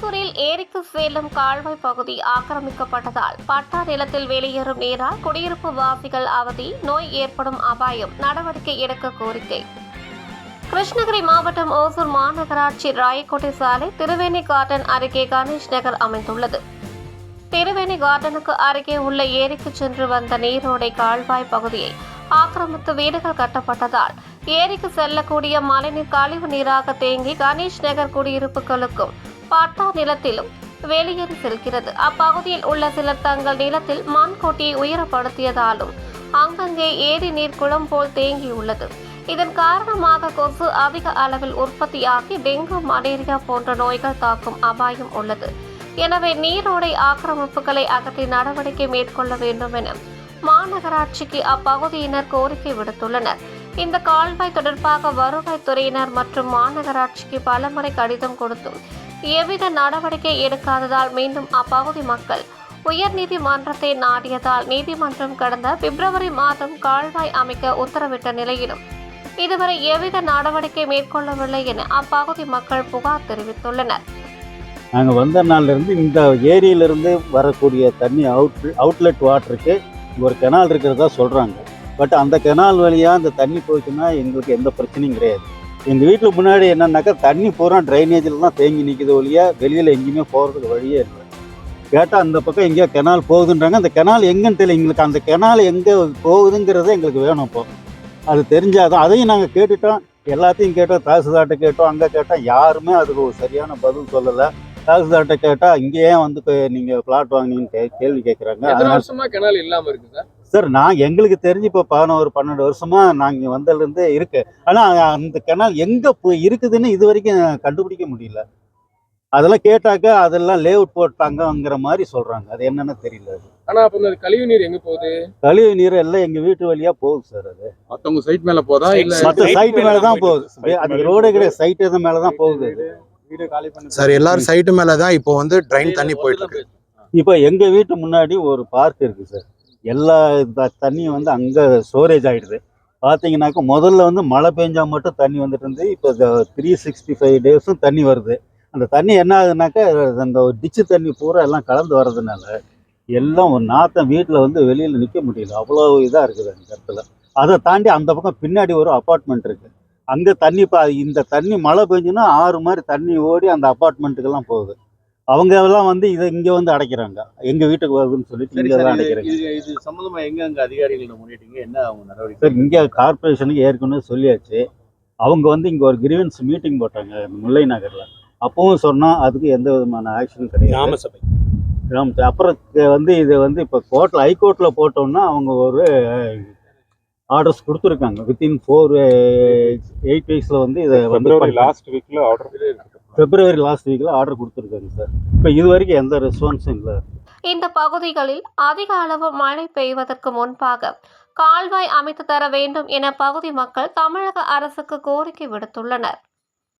ஓசூரில் ஏரிக்கு செல்லும் கால்வாய் பகுதி ஆக்கிரமிக்கப்பட்டதால் பட்டா நிலத்தில் வெளியேறும் நீரால் குடியிருப்பு வாசிகள் அவதி, நோய் ஏற்படும் அபாயம். நடவடிக்கை எடுக்க கோரிக்கை. கிருஷ்ணகிரி மாவட்டம் ஓசூர் மாநகராட்சி ராயக்கோட்டை சாலை திருவேணி கார்டன் அருகே கணேஷ் நகர் அமைந்துள்ளது. திருவேணி கார்டனுக்கு அருகே உள்ள ஏரிக்கு சென்று வந்த நீரோடை கால்வாய் பகுதியை ஆக்கிரமித்து வீடுகள் கட்டப்பட்டதால் ஏரிக்கு செல்லக்கூடிய மழைநீர் கழிவு நீராக தேங்கி கணேஷ் நகர் குடியிருப்புகளுக்கும் பட்டா நிலத்திலும் வெளியேறி செல்கிறது. அப்பகுதியில் உள்ள சிலர் தங்கள் நிலத்தில் மண் கொட்டியை உயரப்படுத்தியதாலும் அங்கங்கே ஏரி நீர் குளம் போல் தேங்கியுள்ளது. இதன் காரணமாக கொசு அதிக அளவில் உற்பத்தியாகி டெங்கு, மலேரியா போன்ற நோய்கள் தாக்கும் அபாயம் உள்ளது. எனவே நீரோடை ஆக்கிரமிப்புகளை அகற்றி நடவடிக்கை மேற்கொள்ள வேண்டும் என மாநகராட்சிக்கு அப்பகுதியினர் கோரிக்கை விடுத்துள்ளனர். இந்த கால்வாய் தொடர்பாக வருவாய்த்துறையினர் மற்றும் மாநகராட்சிக்கு பலமுறை கடிதம் கொடுத்தும் எவ்வித நடவடிக்கை எடுக்காததால் மீண்டும் அப்பகுதி மக்கள் உயர்நீதிமன்றத்தை நாடியதால் நீதிமன்றம் கடந்த பிப்ரவரி மாதம் கால்வாய் அமைக்க உத்தரவிட்ட நிலையிலும் இதுவரை எவ்வித நடவடிக்கை மேற்கொள்ளவில்லை என அப்பகுதி மக்கள் புகார் தெரிவித்துள்ளனர். நாங்கள் வந்த நாள்லேருந்து இந்த ஏரியிலிருந்து வரக்கூடிய தண்ணி அவுட்லெட் வாட்டருக்கு ஒரு கெனால் இருக்கிறதா சொல்கிறாங்க. பட் அந்த கெனால் வழியாக அந்த தண்ணி போச்சுன்னா எங்களுக்கு எந்த பிரச்சனையும் கிடையாது. எங்கள் வீட்டில் முன்னாடி என்னன்னாக்கா தண்ணி பூரா ட்ரைனேஜில் தான் தேங்கி நிற்கிது ஒழியாக வெளியில் எங்கேயுமே போகிறதுக்கு வழியே இல்லை. கேட்டால் அந்த பக்கம் எங்கேயோ கெனால் போகுதுன்றாங்க. அந்த கெனால் எங்கேன்னு தெரியல. எங்களுக்கு அந்த கெனால் எங்கே போகுதுங்கிறத எங்களுக்கு வேணும். இப்போ அது தெரிஞ்சாதான். அதையும் நாங்கள் கேட்டுட்டோம், எல்லாத்தையும் கேட்டோம், தாசில்தார்கிட்ட கேட்டோம், அங்கே கேட்டோம். யாருமே அதுக்கு ஒரு சரியான பதில் சொல்லலை. தாசில்தார்கிட்ட கேட்டால் இங்கே ஏன் வந்து நீங்கள் பிளாட் வாங்கினீங்கன்னு கேள்வி கேட்குறாங்க. கெனால் இல்லாமல் இருக்குது சார். எங்களுக்கு தெரிஞ்சு இப்போ 11-12 வருஷமாக நாங்கள் வந்ததுலேருந்து இருக்கு. ஆனால் அந்த கெனால் எங்கே போய் இருக்குதுன்னு இது வரைக்கும் கண்டுபிடிக்க முடியல. அதெல்லாம் கேட்டாக்க அதெல்லாம் லேஅவுட் போட்டாங்கிற மாதிரி சொல்கிறாங்க. அது என்னன்னு தெரியல. ஆனால் அப்போ இந்த கழிவு நீர் எங்கே போகுது? கழிவு நீர் எல்லாம் எங்கள் வீட்டு வழியாக போகுது சார். அது மற்றவங்க சைட் மேலே போதா இல்லை மற்ற சைட்டு மேலே தான் போகுது. அது ரோடே கிடையாது, சைட்டு எது மேலே தான் போகுது. சார் எல்லாரும் சைட்டு மேலே தான் இப்போ வந்து ட்ரெயின் தண்ணி போயிட்டு இருக்கு. இப்போ எங்கள் வீட்டு முன்னாடி ஒரு பார்க் இருக்குது சார். எல்லா தண்ணியும் வந்து அங்கே ஸ்டோரேஜ் ஆகிடுது. பார்த்தீங்கன்னாக்கா முதல்ல வந்து மழை பெஞ்சால் மட்டும் தண்ணி வந்துட்டு இருந்து இப்போ 365 டேஸும் தண்ணி வருது. அந்த தண்ணி என்ன ஆகுதுனாக்கா அந்த டிச்சு தண்ணி பூரா எல்லாம் கலந்து வர்றதுனால எல்லாம் ஒரு நாத்தம், வீட்டில் வந்து வெளியில் நிற்க முடியல. அவ்வளோ இதாக இருக்குது அந்த இடத்துல. அதை தாண்டி அந்த பக்கம் பின்னாடி ஒரு அப்பார்ட்மெண்ட் இருக்குது. அங்கே தண்ணி இந்த தண்ணி மழை பெஞ்சுன்னா ஆறு மாதிரி தண்ணி ஓடி அந்த அப்பார்ட்மெண்ட்டுக்கெல்லாம் போகுது. அவங்க எல்லாம் வந்து இதை இங்கே வந்து அடைக்கிறாங்க. எங்கள் வீட்டுக்கு வருதுன்னு சொல்லிட்டு இங்கே தான் அடைக்கிறாங்க. இது சம்மந்தமாக எங்கே அதிகாரிகள் முன்னேற்றீங்க? என்ன அவங்க நடவடிக்கை? சார், இங்கே கார்பரேஷனுக்கு ஏற்கனவே சொல்லியாச்சு. அவங்க வந்து இங்கே ஒரு கிரீவன்ஸ் மீட்டிங் போட்டாங்க முல்லை நகரில். அப்பவும் சொன்னால் அதுக்கு எந்த விதமான ஆக்ஷனும் கிடையாது. கிராமசபை அப்புறம் வந்து இதை வந்து இப்போ ஹைகோர்ட்டில் போட்டோம்னா அவங்க ஒரு ஆர்டர்ஸ் கொடுத்துருக்காங்க. வித்தின் 4-8 வீக்ஸில் வந்து இதை பிப்ரவரி லாஸ்ட் வீக்கில் ஆர்டர் கொடுத்துருக்காங்க சார். இப்போ இது வரைக்கும் எந்த ரெஸ்பான்ஸும் இல்லை. இந்த பகுதிகளில் அதிக அளவு மழை பெய்வதற்கு முன்பாக கால்வாய் அமைத்து தர வேண்டும் என பகுதி மக்கள் தமிழக அரசுக்கு கோரிக்கை விடுத்துள்ளனர்.